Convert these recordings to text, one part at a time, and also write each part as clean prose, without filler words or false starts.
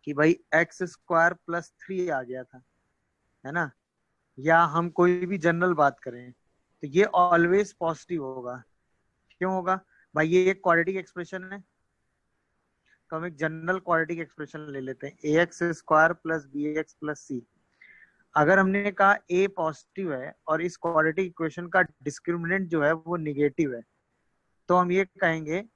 कि भाई x square plus 3 आ गया था, है ना, या हम कोई भी जनरल बात करें, तो ये ऑलवेज पॉजिटिव होगा। क्यों होगा भाई? ये एक क्वाड्रेटिक एक्सप्रेशन है, तो हम एक जनरल क्वाड्रेटिक एक्सप्रेशन ले लेते हैं, a x square plus B x plus c. अगर हमने कहा ए पॉजिटिव है और इस क्वाड्रेटिक इक्वेशन का डिस्क्रिमिनेंट जो है वो निगेटिव है, तो हम ये कहेंगे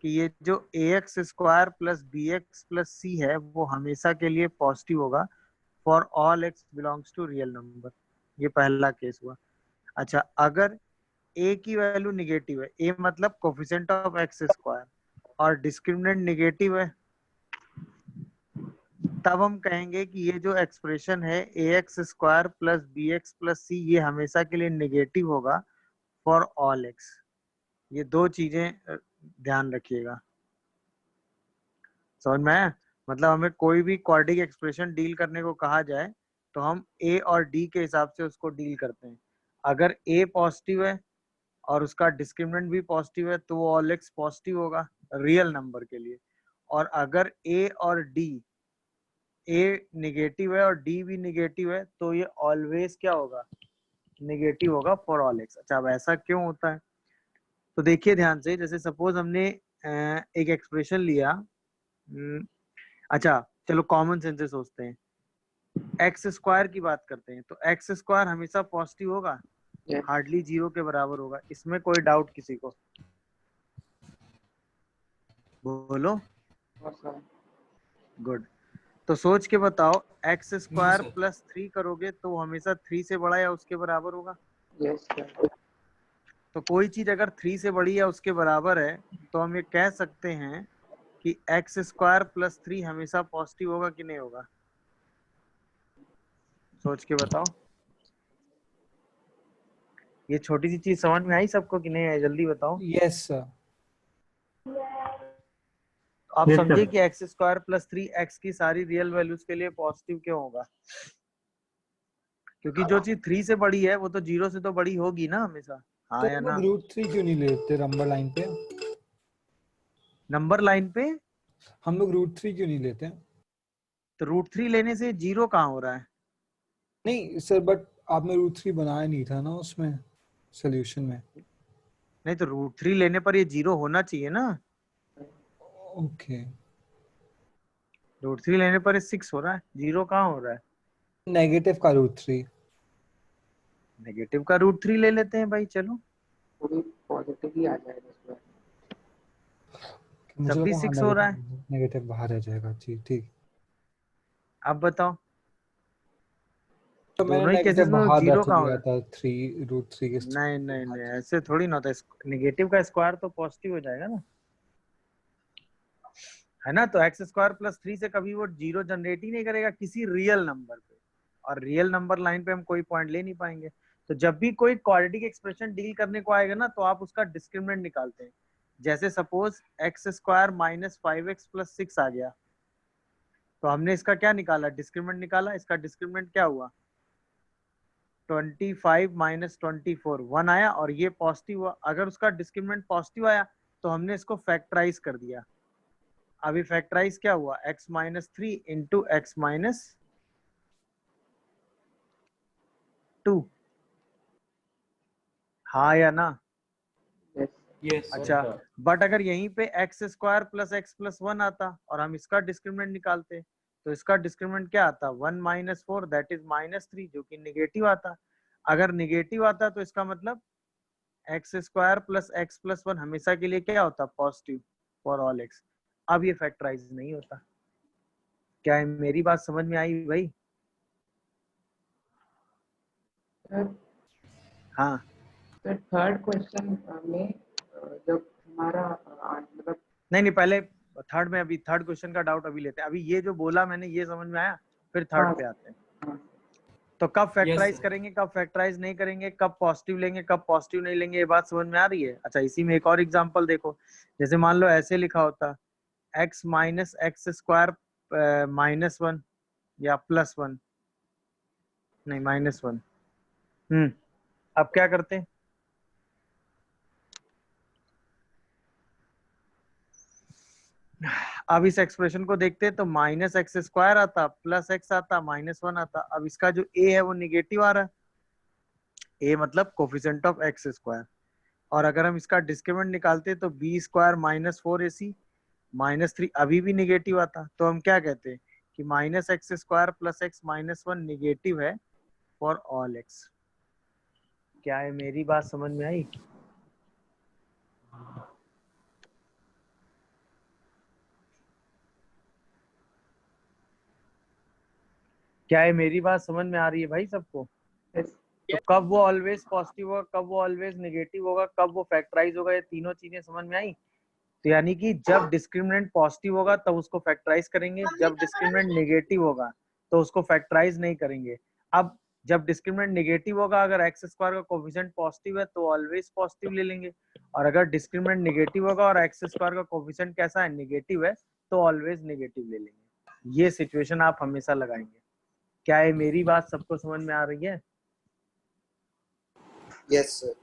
कि ये जो a x square plus B x plus c है वो हमेशा के लिए पॉजिटिव होगा for all x belongs to real number. ये पहला केस हुआ। अच्छा, अगर ए की वैल्यू निगेटिव है, ए मतलब कोफिशिएंट ऑफ एक्स स्क्वायर, और डिस्क्रिमिनेंट निगेटिव है, तब हम कहेंगे कि ये जो एक्सप्रेशन है a x square plus B x plus c ये हमेशा के लिए निगेटिव होगा फॉर ऑल एक्स। ये दो चीजें ध्यान रखिएगा। समझ में आया? मतलब हमें कोई भी क्वाड्रेटिक एक्सप्रेशन डील करने को कहा जाए तो हम ए और डी के हिसाब से उसको डील करते हैं। अगर ए पॉजिटिव है और उसका डिस्क्रिमिनेंट भी पॉजिटिव है तो वो ऑल एक्स पॉजिटिव होगा रियल नंबर के लिए। और अगर ए और डी, ए निगेटिव है और डी भी निगेटिव है, तो ये ऑलवेज क्या होगा? निगेटिव होगा फॉर ऑल एक्स। अच्छा, अब ऐसा क्यों होता है? तो देखिए ध्यान से, जैसे सपोज हमने एक एक्सप्रेशन लिया। अच्छा, चलो कॉमन सेंस से सोचते हैं, एक्स स्क्वायर की बात करते हैं, तो एक्स स्क्वायर हमेशा पॉजिटिव होगा, हार्डली जीरो के बराबर होगा, इसमें कोई डाउट किसी को? बोलो। गुड। तो सोच के बताओ, X no square sir. Plus 3 करोगे तो वो हमेशा 3 से बड़ा या उसके बराबर होगा। यस तो कोई चीज अगर 3 से बड़ी या उसके बराबर है तो हम ये कह सकते हैं कि एक्स स्क्वायर प्लस 3 हमेशा पॉजिटिव होगा कि नहीं होगा? सोच के बताओ। ये छोटी सी चीज समझ में आई सबको कि नहीं आई? जल्दी बताओ। Yes sir. आप यस समझे सर। कि एक्स स्क्वायर प्लस 3 एक्स की सारी रियल वैल्यूज के लिए पॉजिटिव क्यों होगा? क्योंकि जो चीज 3 से बड़ी है वो तो 0 से तो बड़ी होगी ना हमेशा। हाँ तो या हम ना? लोग रूट 3 क्यों नहीं लेते नंबर लाइन पे? नंबर लाइन पे हम लोग रूट 3 क्यों नहीं लेते? तो रूट 3 लेने से 0 कहाँ हो रहा है? नहीं सर, बट आपने रूट 3 बनाया नहीं था ना उसमें सोल्यूशन में। नहीं, तो रूट 3 लेने पर ये 0 होना चाहिए ना। ओके। रूट 3 लेने पर ये 6 हो रहा है, 0 कहाँ हो रहा है? नेगेटिव का रूट 3। नेगेटिव का रूट 3 ले लेते हैं भाई, चलो। पूरी पॉजिटिव ही आ जाएगा इसमें। मुझे तब भी लगा हाँ 6 हो रहा है। नेगेटिव बाहर आ जाएगा। ठीक ठीक। अब बताओ, तो मैंने दोनों ही नेगेटिव केसेस में बाहर 0 रख कहाँ हो लिया रहा था, 3 रूट 3 के है? नहीं नहीं बाहर। नहीं, ऐसे थोड़ी ना होता है। नेगेटिव का स्क्वायर तो पॉजिटिव हो जाएगा ना, है ना? तो एक्स स्क्वायर प्लस 3 से कभी वो 0 जनरेट ही नहीं करेगा किसी रियल नंबर पे, और रियल नंबर लाइन पे हम कोई पॉइंट ले नहीं पाएंगे। तो जब भी कोई क्वाड्रेटिक एक्सप्रेशन डील करने को आएगा ना, तो आप उसका डिस्क्रिमिनेंट निकालते हैं। जैसे suppose x square minus 5x plus 6 आ गया, तो हमने इसका क्या निकाला? डिस्क्रिमिनेंट निकाला। इसका डिस्क्रिमिनेंट क्या हुआ? 25 माइनस 24, 1 आया, और ये पॉजिटिव हुआ। अगर उसका डिस्क्रिमिनेंट पॉजिटिव आया तो हमने इसको फैक्टराइज कर दिया। अभी फैक्टराइज क्या हुआ? x minus 3 into x minus 2। हाँ या ना? यस यस अच्छा, बट अगर यहीं पे x square plus x plus 1 आता और हम इसका डिस्क्रिमिनेंट निकालते, तो इसका डिस्क्रिमिनेंट क्या आता? 1 माइनस 4 दैट इज माइनस 3, जो कि निगेटिव आता। अगर निगेटिव आता तो इसका मतलब x square plus x plus 1 हमेशा के लिए क्या होता? Positive for all x. अब ये फैक्टराइज नहीं होता। क्या मेरी बात समझ में आई भाई? सर। हाँ। सर थर्ड क्वेश्चन में जब हमारा मतलब नहीं नहीं, पहले थर्ड में, अभी थर्ड क्वेश्चन का डाउट अभी लेते हैं। अभी ये जो बोला मैंने ये समझ में आया, फिर थर्ड हाँ पे आते हैं। हाँ तो कब यस फैक्टराइज सर। करेंगे, कब फैक्टराइज नहीं करेंगे, कब पॉजिटिव लेंगे, कब पॉजिटिव नहीं लेंगे, ये बात समझ में आ रही है? अच्छा, इसी में एक और एग्जांपल देखो। जैसे मान लो ऐसे लिखा होता, x minus x square minus 1 या प्लस 1, नहीं माइनस 1। अब क्या करते हैं? अब इस एक्सप्रेशन को देखते तो माइनस एक्स स्क्वायर आता, प्लस एक्स आता, माइनस वन आता। अब इसका जो ए है वो निगेटिव आ रहा है, ए मतलब कोफिशिएंट ऑफ एक्स स्क्वायर। और अगर हम इसका डिस्क्रिमिनेंट निकालते तो बी स्क्वायर माइनस फोर ए सी माइनस थ्री अभी भी निगेटिव आता। तो हम क्या कहते हैं कि minus x square plus x minus one negative है फॉर ऑल एक्स। क्या है मेरी बात समझ में आई? क्या है मेरी बात समझ में आ रही है भाई सबको? Yes. तो कब वो ऑलवेज पॉजिटिव होगा, कब वो ऑलवेज नेगेटिव होगा, कब वो फैक्टराइज होगा, ये तीनों चीजें समझ में आई। तो यानी कि जब डिस्क्रिमिनेंट पॉजिटिव होगा तब उसको फैक्टराइज करेंगे, जब डिस्क्रिमिनेंट नेगेटिव होगा तो उसको फैक्टराइज नहीं करेंगे। अब जब डिस्क्रिमिनेंट नेगेटिव होगा, अगर एक्स स्क्वायर का कोफिशिएंट पॉजिटिव है तो ऑलवेज पॉजिटिव ले लेंगे, और अगर डिस्क्रिमिनेंट नेगेटिव होगा और एक्स स्क्वायर का कोफिशिएंट कैसा है, नेगेटिव है, तो ऑलवेज नेगेटिव ले लेंगे। ये सिचुएशन आप हमेशा लगाएंगे। क्या है मेरी बात सबको समझ में आ रही है? Yes sir.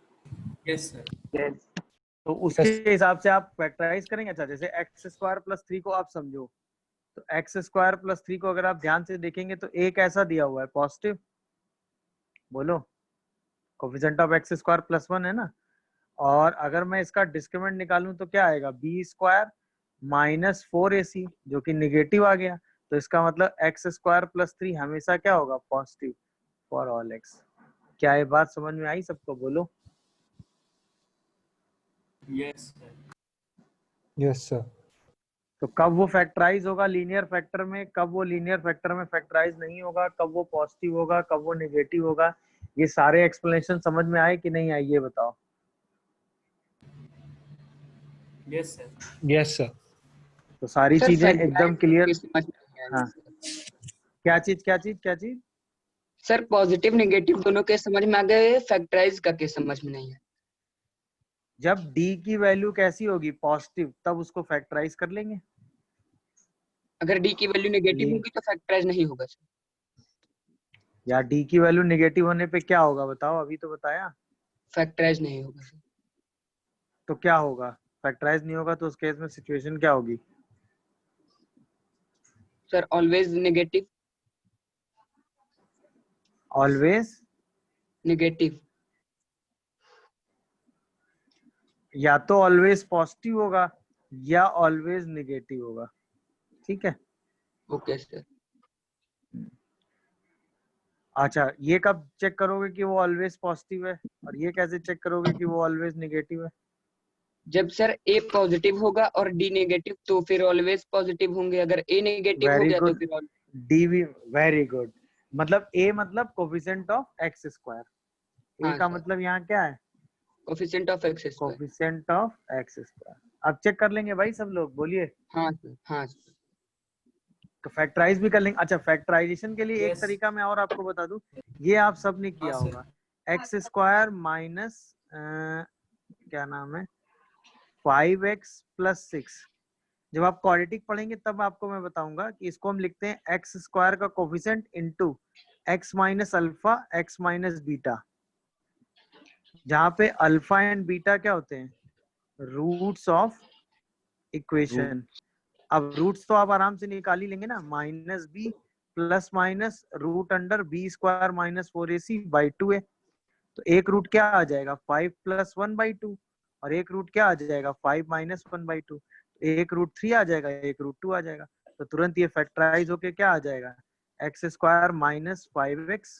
Yes sir. Yes. तो उसके हिसाब से आप फैक्टराइज करेंगे। अच्छा, जैसे एक्स स्क्वायर प्लस थ्री को आप समझो, तो एक्स स्क्वायर प्लस थ्री को अगर आप ध्यान से देखेंगे तो एक ऐसा दिया हुआ है पॉजिटिव, बोलो coefficient of x square plus one है ना। और अगर मैं इसका डिस्क्रिमिनेंट निकालूं तो क्या आएगा, बी स्क्वायर माइनस फोर ए सी, जो कि निगेटिव आ गया। तो इसका मतलब एक्स स्क्वायर प्लस थ्री हमेशा क्या होगा, पॉजिटिव फॉर ऑल एक्स। क्या ये बात समझ में आई सबको, बोलो। Yes sir. Yes sir. तो कब वो फैक्टराइज होगा लीनियर फैक्टर में, कब वो लीनियर फैक्टर में फैक्टराइज नहीं होगा, कब वो पॉजिटिव होगा, कब वो नेगेटिव होगा, ये सारे एक्सप्लेनेशन समझ में आए कि नहीं आए, ये बताओ। Yes sir. Yes sir. तो सारी सर चीजें एकदम क्लियर। समझ में नहीं आया। हाँ, क्या चीज क्या चीज क्या चीज? सर पॉजिटिव नेगेटिव दोनों के समझ में आ गए, फैक्टराइज का के समझ में नहीं है। जब d की वैल्यू कैसी होगी, पॉजिटिव, तब उसको फैक्टराइज कर लेंगे। अगर डी की वैल्यू नेगेटिव ली- होगी तो फैक्टराइज नहीं होगा सर। या d की वैल्यू नेगेटिव होने पे क्या होगा बताओ, अभी तो बताया। फैक्टराइज नहीं होगा सर। तो क्या होगा, फैक्टराइज नहीं होगा तो उस केस में सिचुएशन क्या होगी? Sir always negative. Always negative. या तो ऑलवेज पॉजिटिव होगा या ऑलवेज नेगेटिव होगा, ठीक है। Okay sir. अच्छा, ये कब चेक करोगे कि वो ऑलवेज पॉजिटिव है, और ये कैसे चेक करोगे कि वो ऑलवेज नेगेटिव है? जब सर ए पॉजिटिव होगा और डी नेगेटिव तो फिर ऑलवेज पॉजिटिव होंगे, अगर ए नेगेटिव हो वेरी गया तो गुड, फिर डी भी वेरी गुड। मतलब ए मतलब कोफिशिएंट ऑफ एक्स स्क्वायर, ए हाँ का सर। मतलब यहाँ क्या है, coefficient of x square. Coefficient of x square. अब चेक कर लेंगे भाई सब लोग, बोलिए। हाँ सर। हाँ सर। तो फैक्टराइज भी कर लेंगे। अच्छा, फैक्टराइजेशन के लिए एक Yes. तरीका मैं और आपको बता दूं, ये आप सबने किया हाँ, सर। होगा। एक्स स्क्वायर माइनस क्या नाम है, 5x प्लस 6। जब आप क्वाड्रेटिक पढ़ेंगे तब आपको मैं बताऊंगा कि इसको हम लिखते हैं एक्स स्क्वायर का coefficient into X minus alpha X minus beta, जहां पे अल्फा एंड बीटा क्या होते हैं, रूट्स ऑफ इक्वेशन। अब रूट्स तो आप आराम से निकाल ही लेंगे ना, minus B plus minus root under B square minus four A C by two है। तो एक रूट क्या आ जाएगा, 5 प्लस वन बाई टू, और एक रूट क्या आ जाएगा, 5 माइनस वन बाई टू। एक रूट थ्री आ जाएगा, एक रूट टू आ जाएगा। तो तुरंत ये फैक्टराइज होके क्या आ जाएगा, x square minus 5x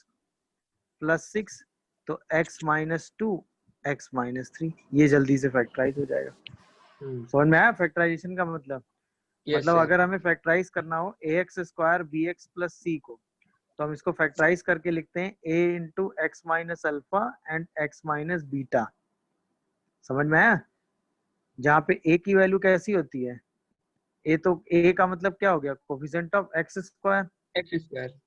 plus 6, तो x minus two x minus three, ये जल्दी से फैक्टराइज हो जाएगा। समझ में आया फैक्टराइजेशन का मतलब? यस मतलब सर। अगर हमें फैक्टराइज करना हो a x square b x plus c को, तो हम इसको फैक्टराइज करके लिखते हैं a into x minus alpha and x minus beta. समझ में आया? जहाँ पे ए की वैल्यू कैसी होती है, ए तो ए का मतलब क्या हो गया, coefficient of x square, x square.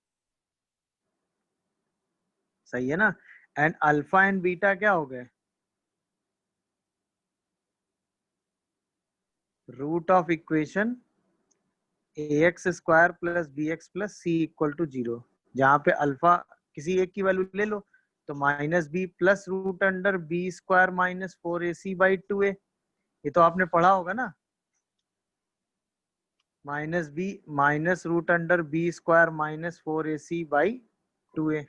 सही है ना। एंड अल्फा एंड बीटा क्या हो गए, root of equation A x square plus B x plus C equal to zero. जहाँ पे अल्फा किसी एक की वैल्यू ले लो, तो minus B plus root under B square minus four A C by two a. ये तो आपने पढ़ा होगा ना। Minus b minus root under B square minus 4ac by 2a,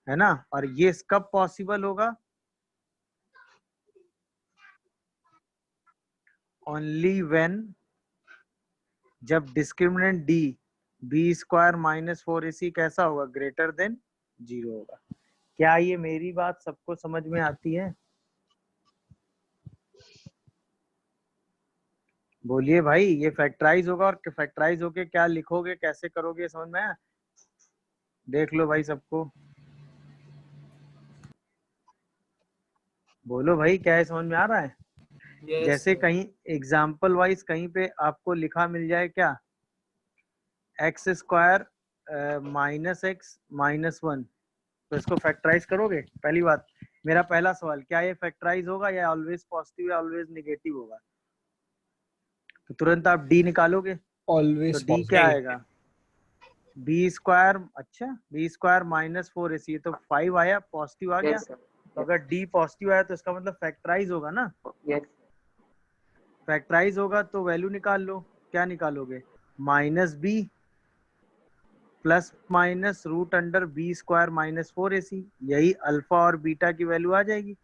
है ना। और ये कब पॉसिबल होगा? ओनली व्हेन, जब discriminant D b square minus 4ac कैसा होगा? ग्रेटर देन 0 होगा। क्या ये मेरी बात सबको समझ में आती है? बोलिए भाई। ये फैक्टराइज होगा और फैक्टराइज होके क्या लिखोगे, कैसे करोगे, समझ में आया? देख लो भाई सबको, बोलो भाई, क्या है, समझ में आ रहा है? जैसे कहीं एग्जाम्पल वाइज कहीं पे आपको लिखा मिल जाए क्या, x square minus x minus 1, तो इसको फैक्टराइज करोगे? पहली बात, मेरा पहला सवाल, क्या ये फैक्टराइज होगा या ऑलवेज पॉजिटिव या ऑलवेज नेगेटिव होगा? तो तुरंत आप डी निकालोगे, तो ऑलवेज डी क्या आएगा? बी स्क्वायर, अच्छा बी स्क्वायर माइनस 4ac, तो 5 आया, पॉजिटिव आ गया। यस सर, तो अगर डी पॉजिटिव आया तो इसका मतलब फैक्टराइज होगा ना। यस फैक्टराइज होगा तो वैल्यू निकाल लो। क्या निकालोगे? Minus B plus minus root under B square minus 4ac, यही अल्फा और बीटा की वैल्यू आ जाएगी।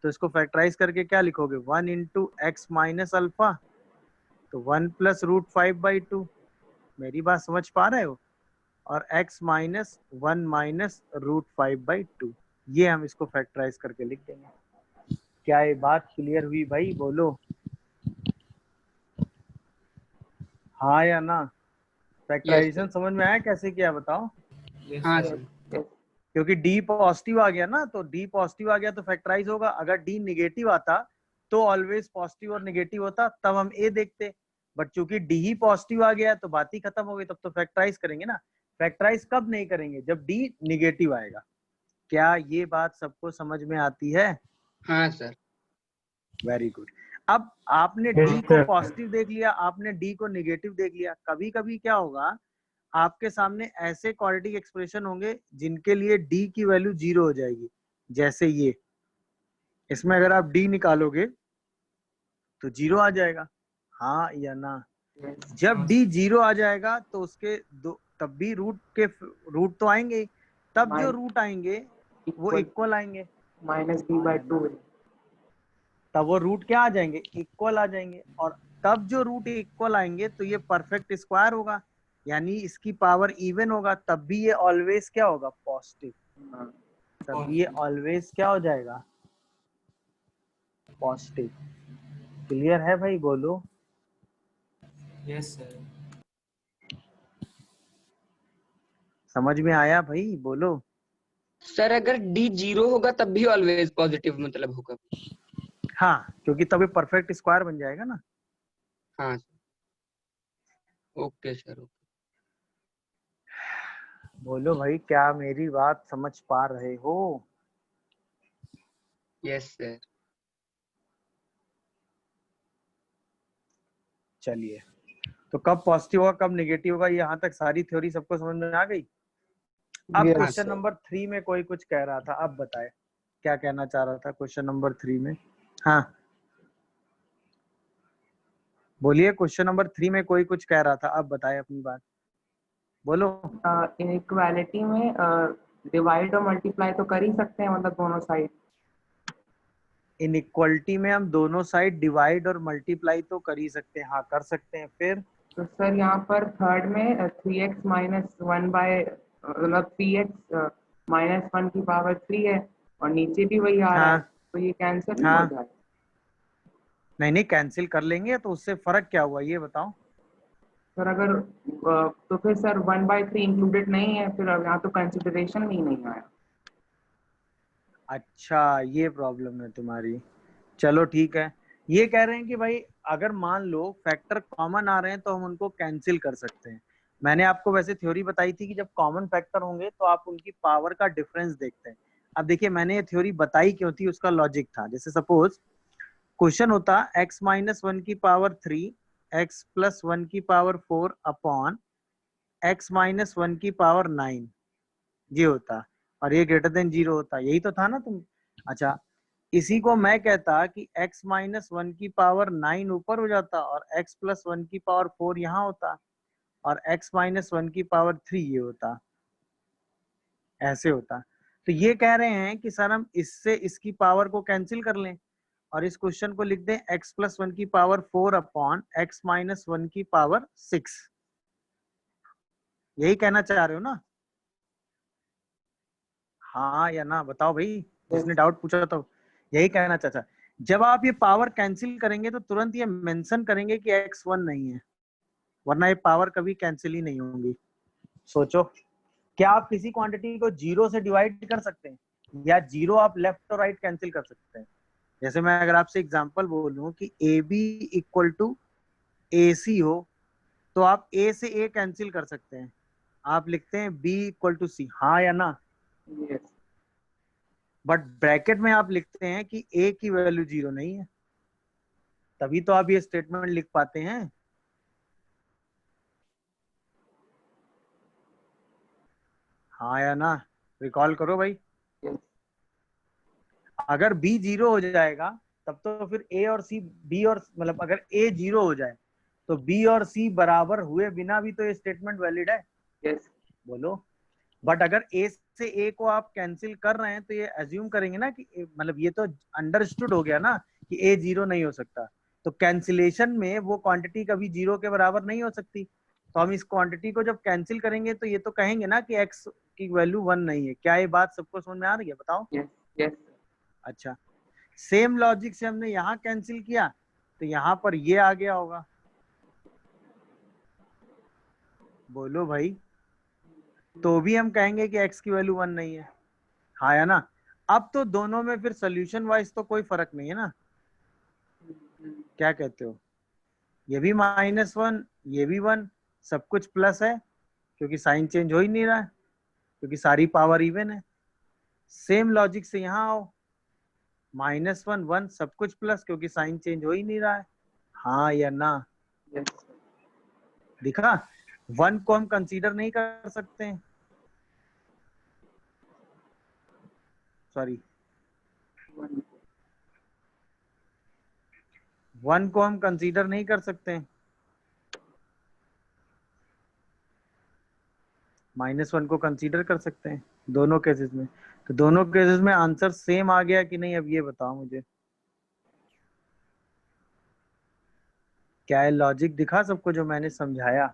तो इसको फैक्टराइज करके क्या लिखोगे? 1 इंटू एक्स माइनस अल्फा, तो 1 प्लस रूट 5/2। मेरी बात समझ पा रहे हो? और x माइनस 1 माइनस रूट 5/2, ये हम इसको फैक्टराइज करके लिख देंगे। क्या ये बात क्लियर हुई भाई? बोलो हाँ या ना। फैक्टराइजेशन समझ में आया कैसे किया, बताओ? हाँ यस सर। यस क्योंकि डी पॉजिटिव आ गया ना, तो डी पॉजिटिव आ गया तो फैक्टराइज होगा। अगर डी निगेटिव आता तो ऑलवेज पॉजिटिव और निगेटिव होता, तब हम ए देखते। बट चूंकि डी ही पॉजिटिव आ गया तो बात ही खत्म हो गई, तब तो फैक्टराइज करेंगे ना। फैक्टराइज कब नहीं करेंगे? जब डी निगेटिव आएगा। क्या ये बात सबको समझ में आती है? हाँ सर। Very good. अब आपने डी को पॉजिटिव देख लिया, आपने डी को निगेटिव देख लिया। कभी कभी क्या होगा, आपके सामने ऐसे क्वाड्रेटिक एक्सप्रेशन होंगे जिनके लिए डी की वैल्यू 0 हो जाएगी। जैसे ये, इसमें अगर आप डी निकालोगे तो 0 आ जाएगा, हाँ या ना। यस जब डी 0 आ जाएगा तो उसके दो, तब भी रूट तो आएंगे ही। तब जो रूट आएंगे वो इक्वल इक्वल आएंगे, माइनस बी हाँ बाई या ना। 2। तब वो रूट क्या आ जाएंगे? इक्वल आ जाएंगे। और तब जो रूट इक्वल आएंगे तो ये परफेक्ट स्क्वायर होगा, यानी इसकी पावर इवन होगा। तब भी ये ऑलवेज क्या होगा? पॉजिटिव। तब ये ऑलवेज क्या हो जाएगा? पॉजिटिव। क्लियर है भाई? बोलो यस सर। समझ में आया भाई? बोलो। सर अगर डी 0 होगा तब भी ऑलवेज पॉजिटिव मतलब होगा? हाँ, क्योंकि तभी परफेक्ट स्क्वायर बन जाएगा ना। हाँ ओके सर। बोलो भाई, क्या मेरी बात समझ पा रहे हो? Yes sir. चलिए, तो कब पॉजिटिव होगा कब नेगेटिव होगा, यहाँ तक सारी थ्योरी सबको समझ में आ गई। अब Yes, क्वेश्चन sir. नंबर 3 में कोई कुछ कह रहा था, अब बताए क्या कहना चाह रहा था क्वेश्चन नंबर 3 में। हाँ बोलिए, क्वेश्चन नंबर 3 में कोई कुछ कह रहा था, अब बताए अपनी बात, बोलो। इनइक्वालिटी में डिवाइड और मल्टीप्लाई तो कर ही सकते हैं, मतलब दोनों साइड। इनइक्वालिटी में हम दोनों साइड डिवाइड और मल्टीप्लाई तो कर ही सकते हैं, हाँ कर सकते हैं। फिर तो सर यहाँ पर थर्ड में 3x माइनस 1 बाय मतलब 3x माइनस 1 की पावर 3 है और नीचे भी वही आ रहा है, हाँ तो ये कैंसिल नहीं हाँ, हो जाए? नहीं नहीं कैंसिल कर लेंगे, तो उससे फर्क क्या हुआ ये बताओ। सर अगर तो फिर सर 1/3 इंक्लूडेड नहीं है, फिर अब यहाँ तो कंसिडरेशन में ही नहीं आया। अच्छा ये प्रॉब्लम है तुम्हारी। चलो ठीक है, ये कह रहे हैं कि भाई अगर मान लो फैक्टर कॉमन आ रहे हैं तो हम उनको कैंसिल कर सकते हैं। मैंने आपको वैसे थ्योरी बताई थी कि जब कॉमन फैक्टर होंगे तो आप उनकी पावर का डिफरेंस देखते हैं। अब देखिए मैंने ये थ्योरी बताई क्यों थी, उसका लॉजिक था। जैसे सपोज क्वेश्चन होता x माइनस 1 की पावर 3 x प्लस 1 की पावर 4 अपॉन x माइनस 1 की पावर 9, ये होता, और ये ग्रेटर देन 0 होता, यही तो था ना तुम। अच्छा, इसी को मैं कहता कि x माइनस 1 की पावर 9 ऊपर हो जाता और x प्लस 1 की पावर 4 यहाँ होता और x माइनस 1 की पावर 3 ये होता, ऐसे होता। तो ये कह रहे हैं कि सर हम इससे इसकी पावर को कैंसिल कर लें और इस क्वेश्चन को लिख दें x प्लस 1 की पावर 4 अपॉन x माइनस 1 की पावर 6। यही कहना चाह रहे हो ना? हाँ या ना बताओ भाई, जिसने डाउट पूछा तो यही कहना चाहता। जब आप ये पावर कैंसिल करेंगे तो तुरंत ये मेंशन करेंगे कि x1 नहीं है, वरना ये पावर कभी कैंसिल ही नहीं होंगी। सोचो, क्या आप किसी क्वांटिटी को 0 से डिवाइड कर सकते हैं, या 0 आप लेफ्ट और राइट कैंसिल कर सकते हैं? जैसे मैं अगर आपसे एग्जांपल बोलूं कि AB इक्वल टू AC हो, तो आप A से A कैंसिल कर सकते हैं, आप लिखते हैं B इक्वल टू C, हाँ या ना? यस। बट ब्रैकेट में आप लिखते हैं कि A की वैल्यू 0 नहीं है, तभी तो आप ये स्टेटमेंट लिख पाते हैं। हाँ या ना? रिकॉल करो भाई। यस। अगर B 0 हो जाएगा तब तो फिर A और C, B और मतलब अगर A 0 हो जाए तो B और C बराबर हुए बिना भी तो ये स्टेटमेंट वैलिड है। यस। बोलो। बट अगर A से A को आप कैंसिल कर रहे हैं तो ये एज्यूम करेंगे ना कि मतलब ये तो अंडरस्टूड हो गया ना कि A 0 नहीं हो सकता, तो कैंसिलेशन में वो क्वांटिटी कभी 0 के बराबर नहीं हो सकती। तो हम इस क्वांटिटी को जब कैंसिल करेंगे तो ये तो कहेंगे ना कि x की वैल्यू 1 नहीं है। क्या ये बात सबको समझ में आ रही है? बताओ। यस। यस। अच्छा, सेम लॉजिक से हमने यहाँ कैंसिल किया तो यहाँ पर ये आ गया होगा। बोलो भाई। तो भी हम कहेंगे कि x की वैल्यू 1 नहीं है, हाँ या ना? अब तो दोनों में फिर सोल्यूशन वाइज तो कोई फर्क नहीं है ना, क्या कहते हो? ये भी -1, ये भी 1, सब कुछ प्लस है क्योंकि साइन चेंज हो ही नहीं रहा है, क्योंकि सारी पावर इवन है। सेम लॉजिक से यहाँ आओ, -1 1 सब कुछ प्लस क्योंकि साइन चेंज हो ही नहीं रहा है, हाँ या ना? यस। दिखा, 1 को हम कंसीडर नहीं कर सकते हैं, सॉरी 1 को हम कंसीडर नहीं कर सकते हैं, -1 को कंसीडर कर सकते हैं दोनों केसेस में। तो दोनों केसेस में आंसर सेम आ गया कि नहीं, अब ये बताओ मुझे। क्या है लॉजिक दिखा सबको जो मैंने समझाया?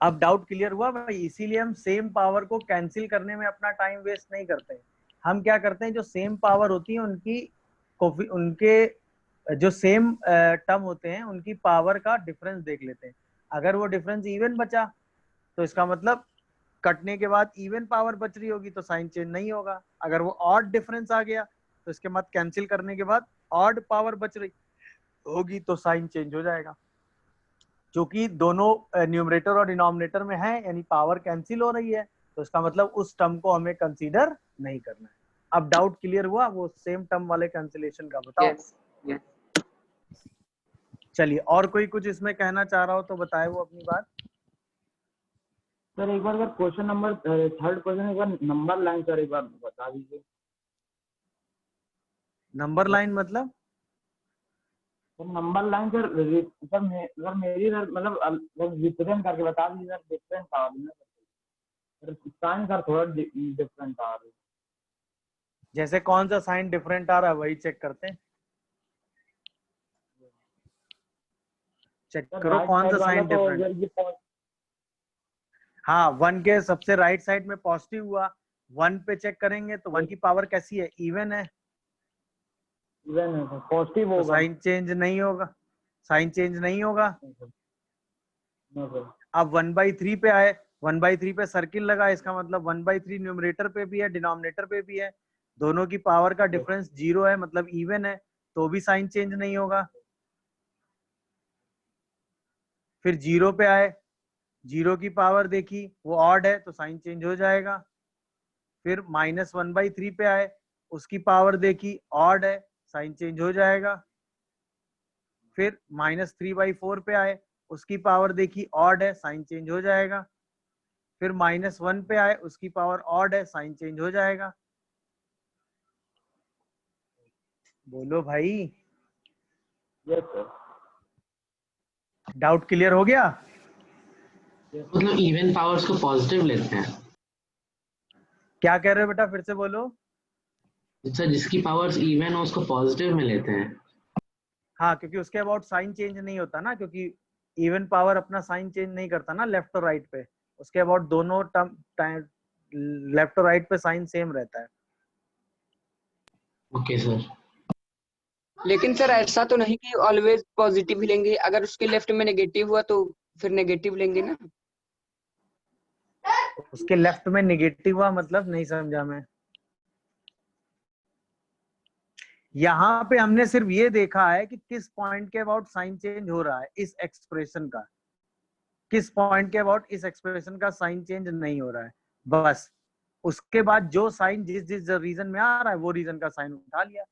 अब डाउट क्लियर हुआ भाई? इसीलिए हम सेम पावर को कैंसिल करने में अपना टाइम वेस्ट नहीं करते। हम क्या करते हैं, जो सेम पावर होती है उनके जो सेम टर्म होते हैं उनकी पावर का डिफरेंस देख लेते हैं। अगर वो डिफरेंस इवन बचा तो इसका मतलब कटने के बाद इवन पावर बच रही होगी तो साइन चेंज नहीं होगा। अगर वो ऑड डिफरेंस आ गया तो इसके बाद कैंसिल करने के बाद ऑड पावर बच रही होगी तो साइन चेंज हो जाएगा। क्योंकि दोनों न्यूमरेटर और डिनोमिनेटर में है, यानी पावर कैंसिल हो रही है, तो इसका मतलब उस टर्म को हमें कंसीडर नहीं करना है। अब डाउट क्लियर हुआ वो सेम टर्म वाले कैंसिलेशन का? बताओ। यस। यस। चलिए, और कोई कुछ इसमें कहना चाह रहा हो तो बताए वो अपनी बात। सर एक बार अगर क्वेश्चन नंबर थर्ड क्वेश्चन एक बार नंबर लाइन सर एक बार बता दीजिए। नंबर लाइन मतलब? Sir number line sir sir मेरी सर मतलब रिप्रेजेंट करके बता दीजिए सर, डिफरेंट आ रही है सर, साइन सर थोड़ा डिफरेंट आ रही है। जैसे कौन सा साइन डिफरेंट आ रहा है वही चेक करते हैं, चेक सर करो राइट कौन सा साइड वाला साइन तो डिफरेंट। ये हाँ, 1 के सबसे राइट साइड में पॉजिटिव हुआ, 1 पे चेक करेंगे तो 1 की पावर कैसी है? इवन है, इवन है सर, पॉजिटिव तो होगा। साइन चेंज नहीं होगा, साइन चेंज नहीं होगा। No sir. अब 1/3 पे आए, 1/3 पे सर्किल लगा, इसका मतलब 1/3 न्यूमरेटर पे भी है डिनोमिनेटर पे भी है, दोनों की पावर का डिफरेंस 0 है, मतलब इवन है, तो भी साइन चेंज नहीं होगा। फिर 0 पे आए, 0 की पावर देखी वो ऑड है तो साइन चेंज हो जाएगा। फिर -1/3 पे आए, उसकी पावर देखी ऑड है, साइन चेंज हो जाएगा। फिर -3/4 पे आए, उसकी पावर देखी ऑड है, साइन चेंज हो जाएगा। फिर -1 पे आए, उसकी पावर ऑड है, साइन चेंज हो जाएगा। बोलो भाई, यस सर। डाउट क्लियर हो गया? मतलब इवन पावर्स को पॉजिटिव लेते हैं क्या कह रहे हो बेटा, फिर से बोलो। सर, जिसकी पावर्स इवन हो उसको पॉजिटिव में लेते हैं। हाँ, क्योंकि उसके अबाउट साइन चेंज नहीं होता ना, क्योंकि इवन पावर अपना साइन चेंज नहीं करता ना लेफ्ट और राइट पे। उसके अबाउट दोनों टर्म लेफ्ट और राइट पे साइन सेम रहता है। Okay sir. लेकिन सर ऐसा तो नहीं कि ऑलवेज पॉजिटिव ही लेंगे, अगर उसके लेफ्ट में नेगेटिव हुआ तो फिर नेगेटिव लेंगे ना। उसके लेफ्ट में नेगेटिव हुआ मतलब नहीं समझा मैं। यहाँ पे हमने सिर्फ ये देखा है कि किस पॉइंट के अबाउट साइन चेंज हो रहा है इस एक्सप्रेशन का, किस पॉइंट के अबाउट इस एक्सप्रेशन का साइन चेंज नहीं हो रहा है, बस। उसके बाद जो साइन जिस जिस रीजन में आ रहा है वो रीजन का साइन उठा लिया।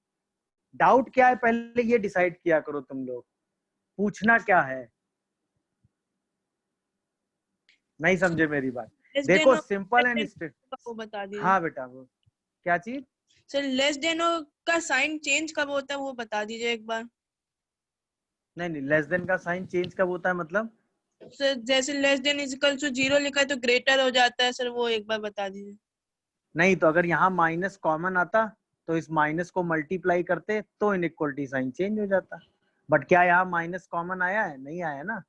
डाउट क्या है पहले ये डिसाइड किया करो तुम लोग, पूछना क्या है। नहीं समझे मेरी बात? देखो सिंपल एंड स्ट्रेट। वो बता दीजिए। हाँ बेटा, वो क्या चीज? सर लेस देन का साइन चेंज कब होता है वो बता दीजिए एक बार। नहीं, लेस देन का साइन चेंज कब होता है मतलब? सर जैसे लेस देन इजिकल टू 0 लिखा है तो ग्रेटर हो जाता है सर, वो एक बार बता दीजिए। नहीं, तो अगर यहाँ माइनस कॉमन आता तो इस माइनस को मल्टीप्लाई करते तो इनइक्वलिटी साइन चेंज हो जाता। बट क्या यहाँ माइनस कॉमन आया है? नहीं आया ना,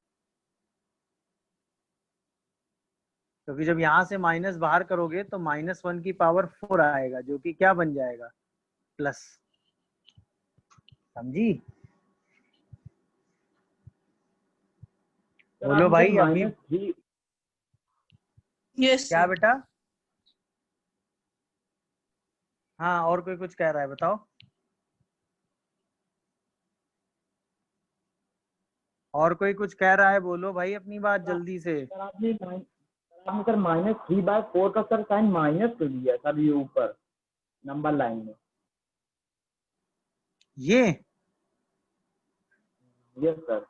क्योंकि जब यहाँ से माइनस बाहर करोगे तो -1 की पावर 4 आएगा, जो कि क्या बन जाएगा? प्लस। समझी? बोलो भाई अभी। यस क्या बेटा? हाँ, और कोई कुछ कह रहा है बताओ। और कोई कुछ कह रहा है? बोलो भाई अपनी बात जल्दी से। सर आपने सर -3/4 का सर साइन माइनस कर दिया सर, ये ऊपर नंबर लाइन में। ये यस सर।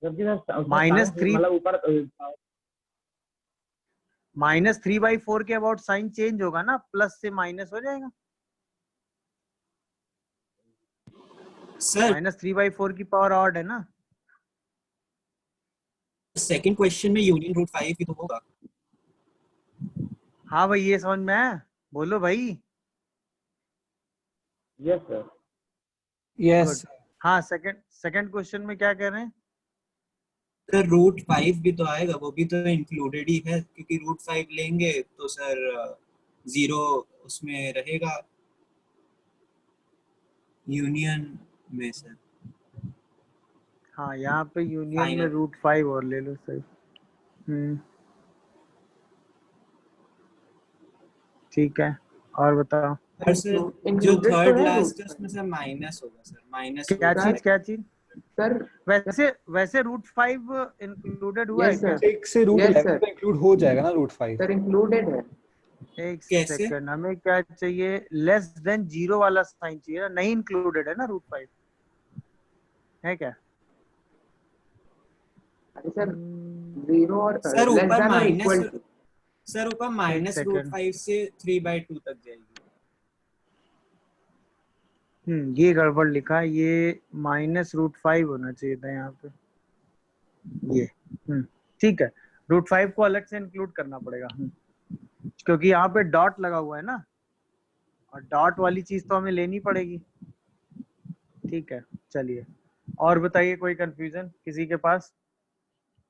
जबकि सर -3 मतलब ऊपर -3/4 के अबाउट साइन चेंज होगा ना, प्लस से माइनस हो जाएगा। सर -3/4 की पावर ऑड है ना। सेकंड क्वेश्चन में यूनियन रूट 5 ही तो होगा। हाँ भाई, ये समझ में आया? बोलो भाई। Yes sir. यस। हाँ, सेकंड क्वेश्चन में क्या कह रहे हैं? सर रूट 5 भी तो आएगा, वो भी तो इंक्लूडेड ही है, क्योंकि रूट 5 लेंगे तो सर 0 उसमें रहेगा यूनियन में सर। हाँ, यहाँ पे यूनियन में फाइनल √5 और ले लो, सही। ठीक है, और बताओ। और सर जो Included तो थर्ड है लास्ट है root उसमें सर माइनस होगा सर, माइनस क्या चीज? क्या चीज? सर। वैसे √5 इंक्लूडेड हुआ है यस क्या? सर। एक से रूट यस 11 सर। पे इंक्लूड हो जाएगा ना रूट 5। सर इंक्लूडेड है। एक कैसे? सेकंड, हमें क्या चाहिए? लेस देन 0 वाला साइन चाहिए ना, नहीं इंक्लूडेड है ना √5, है क्या? अरे सर 0 और सर लेस ऊपर देन और माइनस, इक्वल टू। सर ऊपर एक -√5 सेकंड। से 3/2 तक जाएगी। ये गड़बड़ लिखा है, ये -√5 होना चाहिए था यहाँ पे। ये ठीक है, √5 को अलग से इंक्लूड करना पड़ेगा। क्योंकि यहाँ पे डॉट लगा हुआ है ना, और डॉट वाली चीज तो हमें लेनी पड़ेगी। ठीक है, चलिए और बताइए, कोई कंफ्यूजन किसी के पास?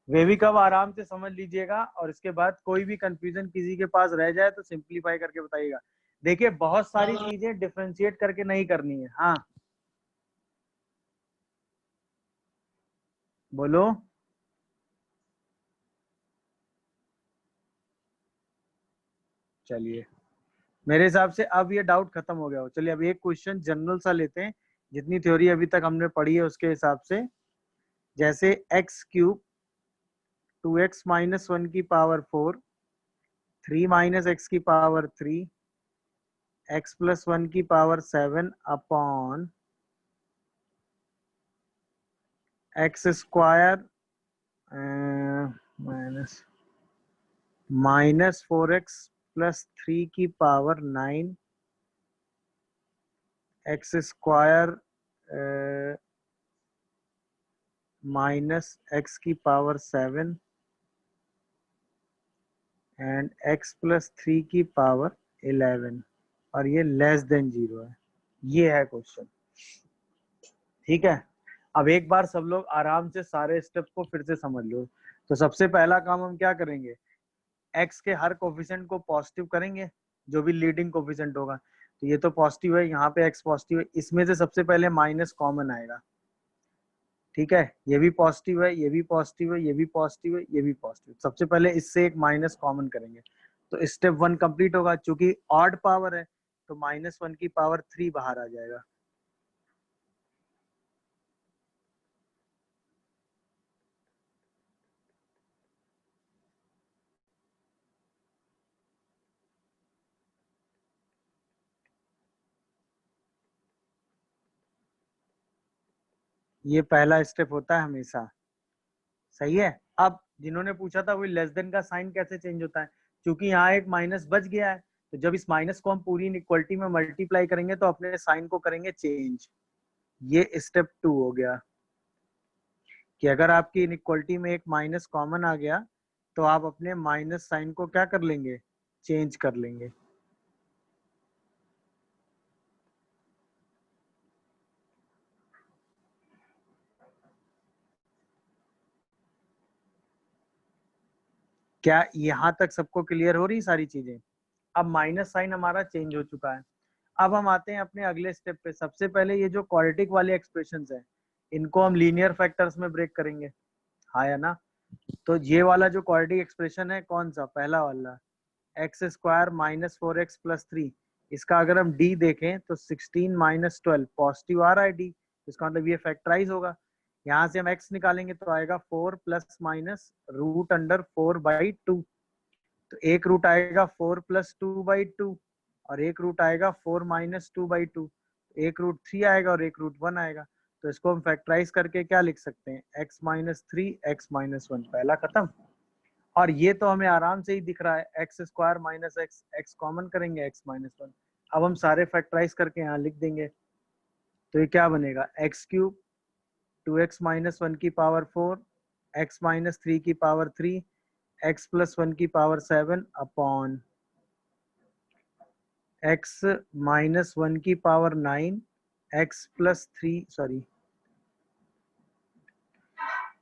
वे भी कब आराम से समझ लीजिएगा, और इसके बाद कोई भी कंफ्यूजन किसी के पास रह जाए तो सिंपलीफाई करके बताइएगा। देखिए बहुत सारी चीजें डिफरेंशिएट करके नहीं करनी है। हाँ बोलो। चलिए, मेरे हिसाब से अब ये डाउट खत्म हो गया हो। चलिए अब एक क्वेश्चन जनरल सा लेते हैं, जितनी थ्योरी अभी तक हमने पढ़ी है उसके हिसाब से। जैसे x³ 2x - 1 की पावर 4, 3 - x की पावर 3, x + 1 की पावर 7 अपॉन x² -4x + 3 की power 9 x square minus x की पावर 7 एंड एक्स प्लस 3 की पावर 11 और ये लेस देन 0 है। ये है क्वेश्चन। ठीक है, अब एक बार सब लोग आराम से सारे स्टेप को फिर से समझ लो। तो सबसे पहला काम हम क्या करेंगे, एक्स के हर कोफिशिएंट को पॉजिटिव करेंगे, जो भी लीडिंग कोफिशिएंट होगा। तो ये तो पॉजिटिव है, यहाँ पे एक्स पॉजिटिव है, इसमें से सबसे पहले माइनस कॉमन आएगा। ठीक है, ये भी पॉजिटिव है, ये भी पॉजिटिव है, ये भी पॉजिटिव है, ये भी पॉजिटिव। सबसे पहले इससे एक माइनस कॉमन करेंगे तो स्टेप 1 कंप्लीट होगा। चूंकि ऑड पावर है तो -1 की पावर 3 बाहर आ जाएगा। ये पहला स्टेप होता है हमेशा। सही है। अब जिन्होंने पूछा था वही लेस देन का साइन कैसे चेंज होता है, क्योंकि यहाँ एक माइनस बच गया है, तो जब इस माइनस को हम पूरी इनइक्वालिटी में मल्टीप्लाई करेंगे तो अपने साइन को करेंगे चेंज। ये स्टेप 2 हो गया कि अगर आपकी इनइक्वालिटी में एक माइनस कॉमन आ गया तो आप अपने माइनस साइन को क्या कर लेंगे, चेंज कर लेंगे। क्या यहाँ तक सबको क्लियर हो रही सारी चीजें? अब माइनस साइन हमारा चेंज हो चुका है। अब हम आते हैं अपने अगले स्टेप पे। सबसे पहले ये जो क्वाड्रेटिक वाले एक्सप्रेशंस हैं इनको हम लीनियर फैक्टर्स में ब्रेक करेंगे, हाँ या ना? तो ये वाला जो क्वाड्रेटिक एक्सप्रेशन है कौन सा, पहला वाला, x square minus 4x plus 3, इसका अगर हम डी देखें तो 16 माइनस 12 पॉजिटिव आ रहा है डी, इसका मतलब ये फैक्टराइज होगा। यहाँ से हम x निकालेंगे तो आएगा 4 प्लस माइनस रूट अंडर 4/2, तो एक रूट आएगा 4 प्लस 2/2 और एक रूट आएगा 4 माइनस 2/2, एक रूट 3 आएगा और एक रूट 1 आएगा। तो इसको हम फैक्टराइज करके क्या लिख सकते हैं, x माइनस 3 x माइनस 1, पहला खत्म। और ये तो हमें आराम से ही दिख रहा है, x square minus x, x common करेंगे x माइनस 1। अब हम सारे फैक्टराइज करके यहाँ लिख देंगे तो ये क्या बनेगा, एक्स क्यूब 2x माइनस 1 की पावर 4, x माइनस 3 की पावर 3, x प्लस 1 की पावर 7 अपॉन x माइनस 1 की power 9, x plus 3 sorry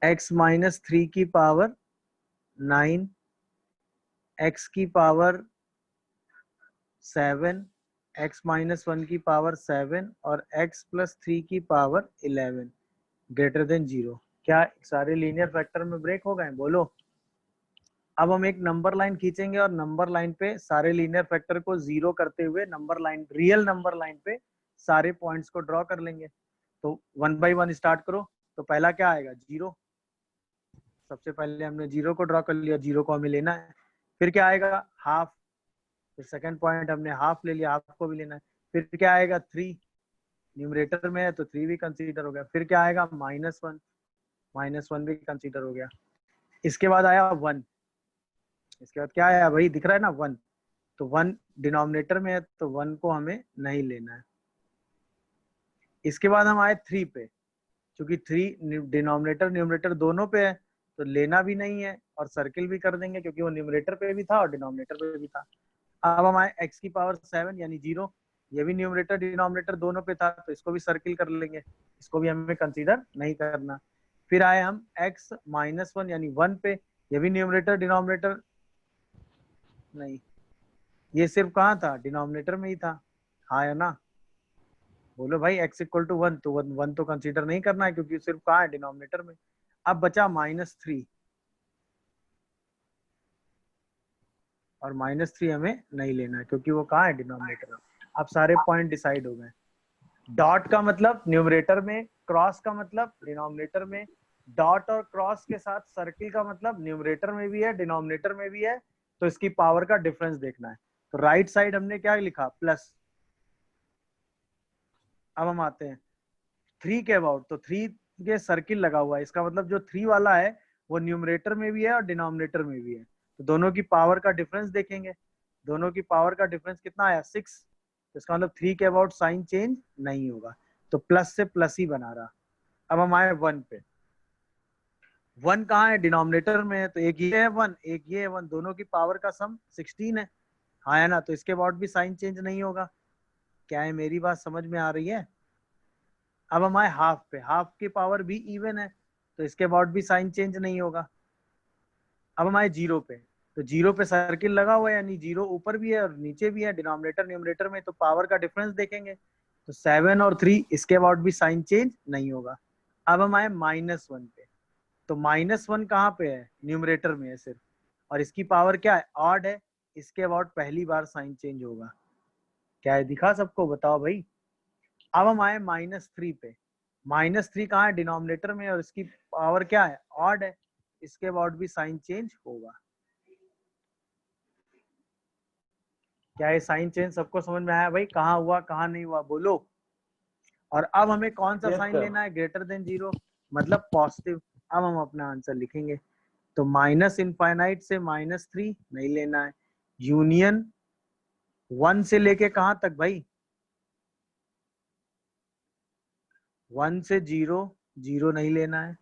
x minus 3 की पावर 9, x की पावर 7, x माइनस 1 की पावर 7 और x प्लस 3 की पावर 11 ग्रेटर देन 0। क्या सारे लीनियर फैक्टर में ब्रेक हो गए, बोलो। अब हम एक नंबर लाइन खींचेंगे और नंबर लाइन पे सारे लीनियर फैक्टर को 0 करते हुए number line, real number line पे सारे पॉइंट्स को ड्रॉ कर लेंगे। तो 1 बाय 1 स्टार्ट करो। तो पहला क्या आएगा, 0। सबसे पहले हमने 0 को ड्रॉ कर लिया, 0 को हमें लेना है। फिर क्या आएगा, हाफ। फिर सेकंड पॉइंट हमने हाफ ले लिया, हाफ को भी लेना है। फिर क्या आएगा, 3, न्यूमरेटर में है तो 3 भी कंसीडर हो गया। फिर क्या आएगा, -1, -1 भी कंसीडर हो गया। इसके बाद आया 1, इसके बाद क्या आया भाई, दिख रहा है ना 1, तो 1 डिनोमिनेटर में है तो 1 को हमें नहीं लेना है। इसके बाद हम आए 3 पे, क्योंकि 3 डिनोमिनेटर न्यूमरेटर दोनों पे है तो लेना भी नहीं है और सर्किल भी कर देंगे क्योंकि वो न्यूमरेटर पे भी था और डिनोमिनेटर पे भी था। अब हम आए x की पावर 7 यानी 0, ये भी न्यूमरेटर डिनोमिनेटर दोनों पे था तो इसको भी सर्किल कर लेंगे, इसको भी हमें कंसीडर नहीं करना। फिर आए हम x माइनस 1 यानी 1 पे, ये भी न्यूमरेटर डिनोमिनेटर नहीं, ये सिर्फ कहाँ था, डिनोमिनेटर में ही था, हाँ या ना? बोलो भाई, x इक्वल टू 1 तो 1 तो कंसीडर नहीं करना है क्योंकि सिर्फ कहाँ है, डिनोमिनेटर में। अब बचा -3 और -3 हमें नहीं लेना है क्योंकि वो कहाँ है, डिनोमिनेटर में। अब सारे पॉइंट डिसाइड हो गए। डॉट का मतलब न्यूमरेटर में, क्रॉस का मतलब डिनोमिनेटर में, डॉट और क्रॉस के साथ सर्किल का मतलब न्यूमरेटर में भी है डिनोमिनेटर में भी है, तो इसकी पावर का डिफरेंस देखना है। तो राइट साइड हमने क्या लिखा, प्लस। अब हम आते हैं 3 के अबाउट, तो 3 के सर्किल लगा हुआ है, इसका मतलब जो 3 वाला है वो न्यूमरेटर में भी है और डिनोमिनेटर में भी है, तो दोनों की पावर का डिफरेंस देखेंगे। दोनों की पावर का डिफरेंस कितना आया, 6। तो इसका मतलब 3 के अबाउट साइन चेंज नहीं होगा, तो प्लस से प्लस ही बना रहा। अब हम आए 1 पे। 1 कहाँ है? डिनोमिनेटर में है, तो एक ये है 1, एक ये है 1, दोनों की पावर का सम 16 है। हाँ है ना, तो इसके अबाउट भी साइन चेंज नहीं होगा। क्या है, मेरी बात समझ में आ रही है? अब हम आए हाफ पे। हाफ की पावर भी इवन है, तो इसके अबाउट भी साइन चेंज नहीं होगा। अब हम आए 0 पे, तो 0 पे सर्किल लगा हुआ है, यानी 0 ऊपर भी है और नीचे भी है, डिनोमिनेटर न्यूमरेटर में, तो पावर का डिफरेंस देखेंगे, तो 7 और 3 इसके अबाउट भी साइन चेंज नहीं होगा। अब हम आए -1 पे, तो -1 कहाँ पे है? न्यूमरेटर में है सिर्फ, और इसकी पावर क्या है? ऑड है, इसके अबाउट पहली बार साइन चेंज होगा। क्या है, दिखा सबको? बताओ भाई। अब हम आए -3 पे। -3 कहाँ है? डिनोमिनेटर में, और इसकी पावर क्या है? ऑड है, इसके अबाउट भी साइन चेंज होगा। क्या ये साइन चेंज सबको समझ में आया भाई? कहाँ हुआ कहाँ नहीं हुआ, बोलो। और अब हमें कौन सा साइन लेना है? ग्रेटर देन 0, मतलब पॉजिटिव। अब हम अपना आंसर लिखेंगे, तो -∞ से -3 नहीं लेना है। यूनियन 1 से लेके कहाँ तक भाई? 1 से 0, 0 नहीं लेना है।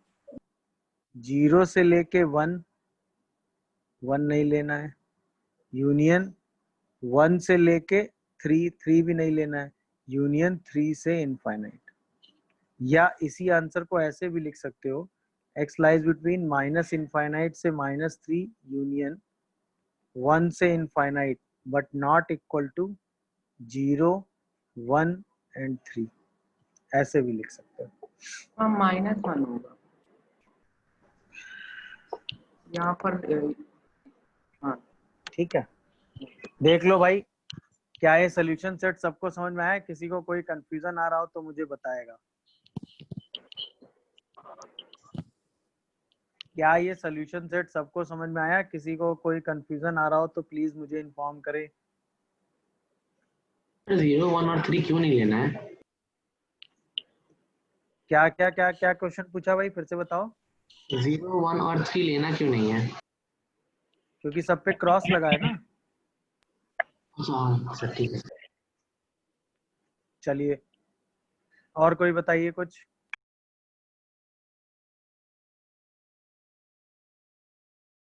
0 से लेके 1, 1 नहीं लेना है। यूनियन 1 से लेके 3, 3 भी नहीं लेना है। यूनियन 3 से इनफाइनाइट। या इसी आंसर को ऐसे भी लिख सकते हो, x लाइज बिटवीन -∞ से -3 यूनियन 1 से infinite, but not equal to 0, 1 and 3, ऐसे भी लिख सकते हो। हाँ -1 होगा यहाँ पर। हाँ ठीक है, देख लो भाई। क्या ये सोल्यूशन सेट सबको समझ में आया? किसी को कोई कंफ्यूजन आ रहा हो तो मुझे बताएगा। क्या ये सोल्यूशन सेट सबको समझ में आया? किसी को कोई कंफ्यूजन आ रहा हो तो प्लीज मुझे इन्फॉर्म करे। 0, 1 और 3 क्यों नहीं लेना है? क्या क्या क्या क्या क्वेश्चन पूछा भाई, फिर से बताओ। 0, 1 और 3 लेना क्यों नहीं है? क्योंकि सब पे क्रॉस लगा है ना। हाँ सर, ठीक है। चलिए, और कोई बताइए कुछ।